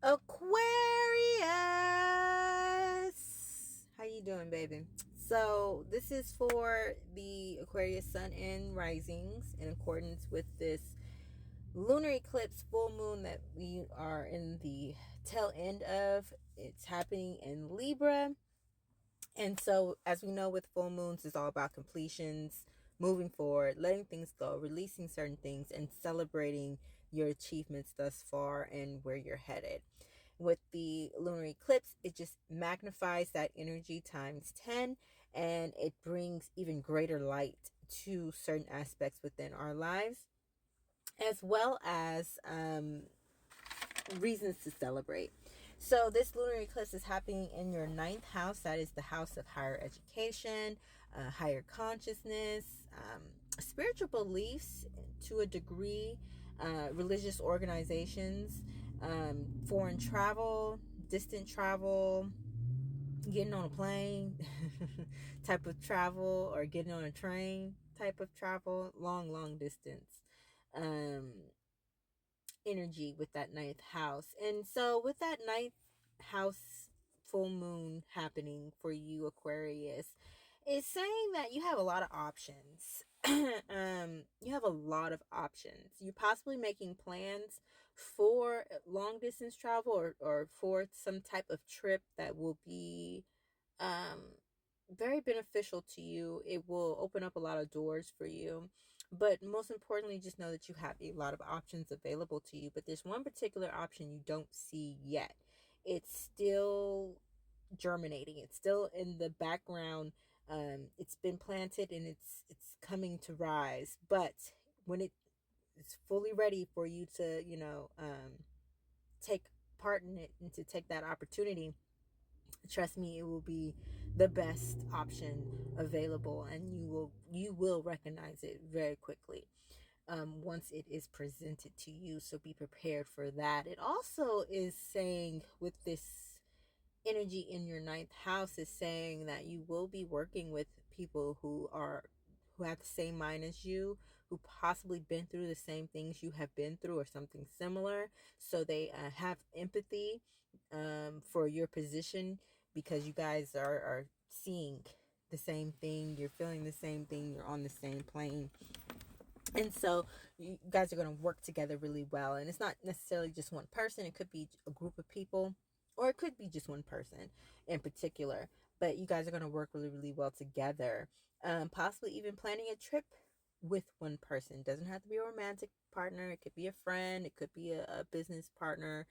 Aquarius, how you doing, baby? So this is for the Aquarius sun and risings in accordance with this lunar eclipse full moon that we are in the tail end of. It's happening in Libra. And so, as we know, with full moons, it's all about completions, moving forward, letting things go, releasing certain things, and celebrating your achievements thus far and where you're headed. With the lunar eclipse, it just magnifies that energy times 10, and it brings even greater light to certain aspects within our lives, as well as reasons to celebrate. So this lunar eclipse is happening in your ninth house. That is the house of higher education, higher consciousness, spiritual beliefs to a degree, religious organizations, foreign travel, distant travel, getting on a plane type of travel, or getting on a train type of travel, long distance. Um, Energy with that ninth house. And so with that ninth house full moon happening for you, Aquarius, is saying that you have a lot of options. You have a lot of options. You're possibly making plans for long distance travel, or for some type of trip that will be um very beneficial to you. It will open up a lot of doors for you. But most importantly, just know that you have a lot of options available to you. But there's one particular option you don't see yet. It's still germinating. It's still in the background. It's been planted and it's coming to rise. But when it's fully ready for you to, take part in it and to take that opportunity, trust me, it will be the best option available, and you will recognize it very quickly once it is presented to you. So be prepared for that. It also is saying, with this energy in your ninth house, is saying that you will be working with people who have the same mind as you, who possibly been through the same things you have been through or something similar. So they have empathy for your position, because you guys are seeing the same thing, you're feeling the same thing, you're on the same plane. And so you guys are going to work together really well. And it's not necessarily just one person, it could be a group of people, or it could be just one person in particular. But you guys are going to work really, really well together. Possibly even planning a trip with one person. It doesn't have to be a romantic partner, it could be a friend, it could be a business partner,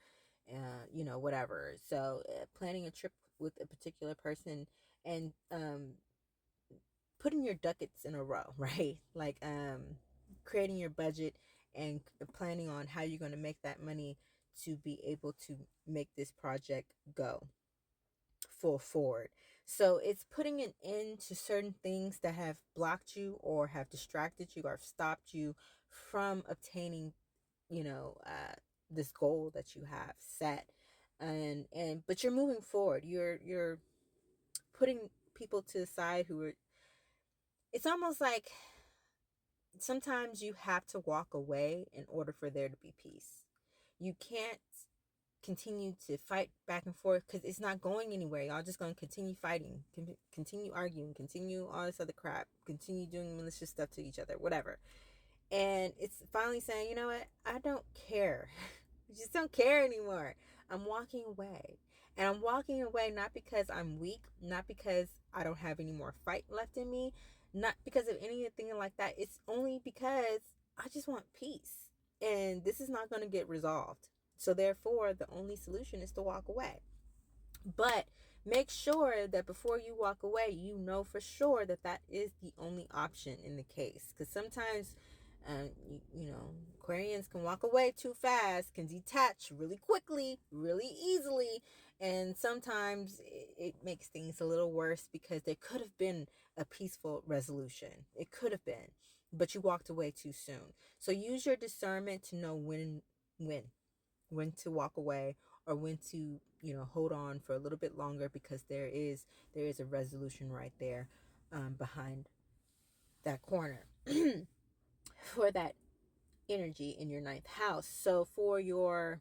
whatever. So planning a trip with a particular person, and putting your ducats in a row, right? Like creating your budget and planning on how you're going to make that money to be able to make this project go full forward. So it's putting an end to certain things that have blocked you, or have distracted you, or stopped you from obtaining, you know, uh, this goal that you have set. And but you're moving forward. You're putting people to the side who are, it's almost like sometimes you have to walk away in order for there to be peace. You can't continue to fight back and forth, because it's not going anywhere. Y'all just going to continue fighting, continue arguing, continue all this other crap, continue doing malicious stuff to each other, whatever. And it's finally saying, you know what? I don't care. I just don't care anymore. I'm walking away. And I'm walking away not because I'm weak, not because I don't have any more fight left in me, not because of anything like that. It's only because I just want peace. And this is not going to get resolved. So therefore, the only solution is to walk away. But make sure that before you walk away, you know for sure that that is the only option in the case. Because sometimes, Aquarians can walk away too fast, can detach really quickly, really easily. And sometimes it makes things a little worse, because there could have been a peaceful resolution. It could have been, but you walked away too soon. So use your discernment to know when when to walk away, or when to, hold on for a little bit longer, because there is a resolution right there, behind that corner for that energy in your ninth house. So for your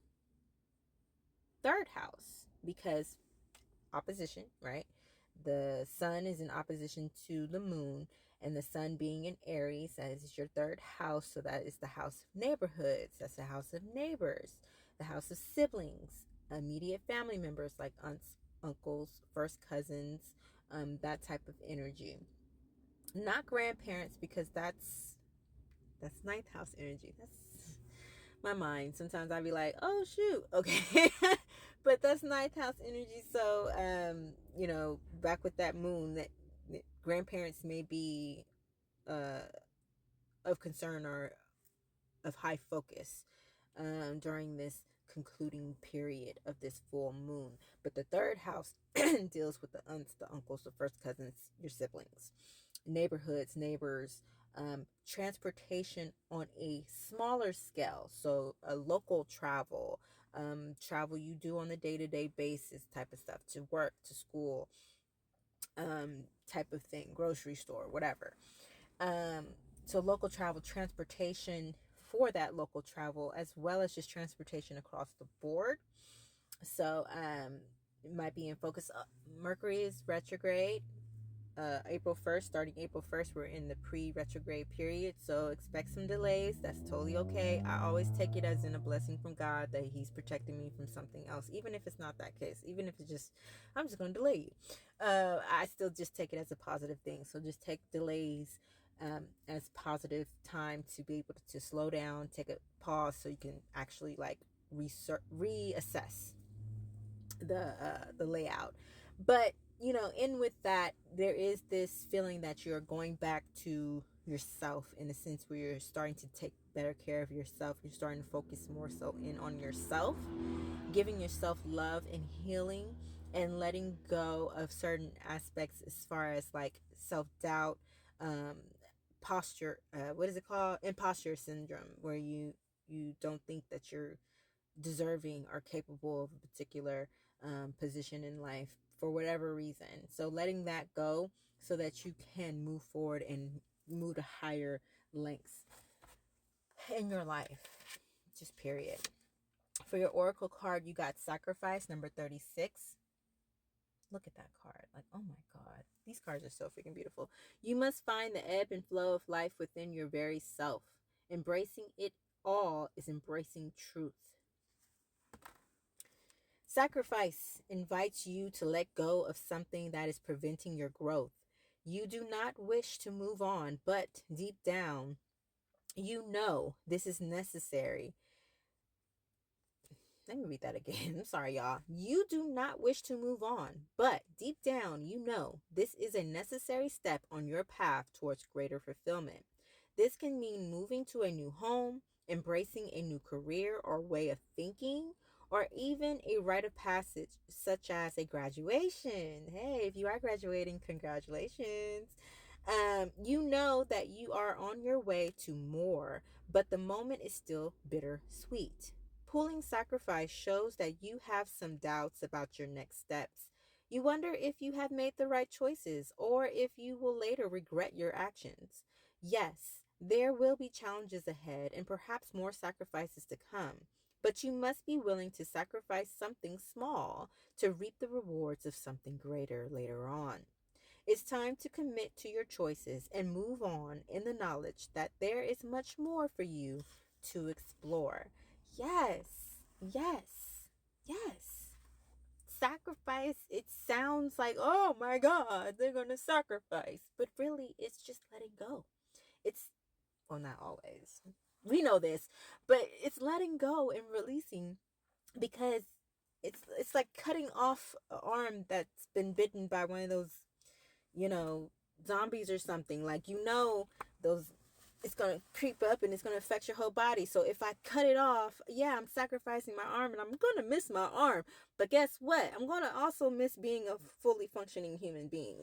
third house because opposition, right? The sun is in opposition to the moon, and the sun being in Aries, that is your third house. So that is the house of neighborhoods, that's the house of neighbors, the house of siblings, immediate family members like aunts, uncles, first cousins, that type of energy. Not grandparents, because that's ninth house energy. That's my mind. Sometimes I'd be like, oh shoot, okay. But that's ninth house energy. So back with that moon, that grandparents may be of concern or of high focus during this concluding period of this full moon. But the third house deals with the aunts, the uncles, the first cousins, your siblings, neighborhoods, neighbors, transportation on a smaller scale. So a local travel, travel you do on the day-to-day basis type of stuff, to work, to school, type of thing, grocery store, whatever. Um, so local travel, transportation for that local travel, as well as just transportation across the board. So it might be in focus. Mercury is retrograde. April 1st, starting April 1st, we're in the pre-retrograde period, so expect some delays. That's totally okay. I always take it as in a blessing from God that he's protecting me from something else, even if it's not that case, even if it's just, I'm just going to delay you. I still just take it as a positive thing. So just take delays as positive time to be able to slow down, take a pause, so you can actually like reassess the layout. But in with that, there is this feeling that you're going back to yourself, in a sense where you're starting to take better care of yourself. You're starting to focus more so in on yourself, giving yourself love and healing, and letting go of certain aspects as far as like self-doubt, um posture, what is it called, imposter syndrome, where you don't think that you're deserving or capable of a particular position in life for whatever reason. So letting that go so that you can move forward and move to higher lengths in your life. Just period. For your oracle card, you got sacrifice, number 36. Look at that card. Like, oh my God. These cards are so freaking beautiful. You must find the ebb and flow of life within your very self. Embracing it all is embracing truth. Sacrifice invites you to let go of something that is preventing your growth. You do not wish to move on, but deep down, you know this is necessary. Let me read that again. I'm sorry, y'all. You do not wish to move on, but deep down, you know this is a necessary step on your path towards greater fulfillment. This can mean moving to a new home, embracing a new career or way of thinking, or even a rite of passage such as a graduation. Hey, if you are graduating, congratulations. You know that you are on your way to more, but the moment is still bittersweet. Pulling sacrifice shows that you have some doubts about your next steps. You wonder if you have made the right choices or if you will later regret your actions. Yes, there will be challenges ahead and perhaps more sacrifices to come, but you must be willing to sacrifice something small to reap the rewards of something greater later on. It's time to commit to your choices and move on in the knowledge that there is much more for you to explore. Yes, yes, yes. Sacrifice, it sounds like, oh my God, they're going to sacrifice. But really, it's just letting go. It's, well, not always. We know this, but it's letting go and releasing, because it's like cutting off an arm that's been bitten by one of those, you know, zombies or something. Like, those, it's going to creep up and it's going to affect your whole body. So if I cut it off, yeah, I'm sacrificing my arm and I'm going to miss my arm. But guess what? I'm going to also miss being a fully functioning human being,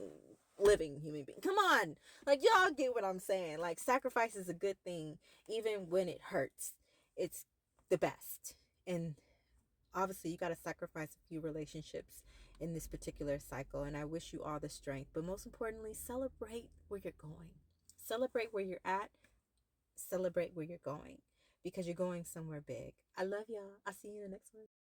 living human being. Come on. Like, y'all get what I'm saying. Like, sacrifice is a good thing, even when it hurts. It's the best. And obviously you got to sacrifice a few relationships in this particular cycle, and I wish you all the strength. But most importantly, celebrate where you're going. Celebrate where you're at. Celebrate where you're going, because you're going somewhere big. I love y'all. I'll see you in the next one.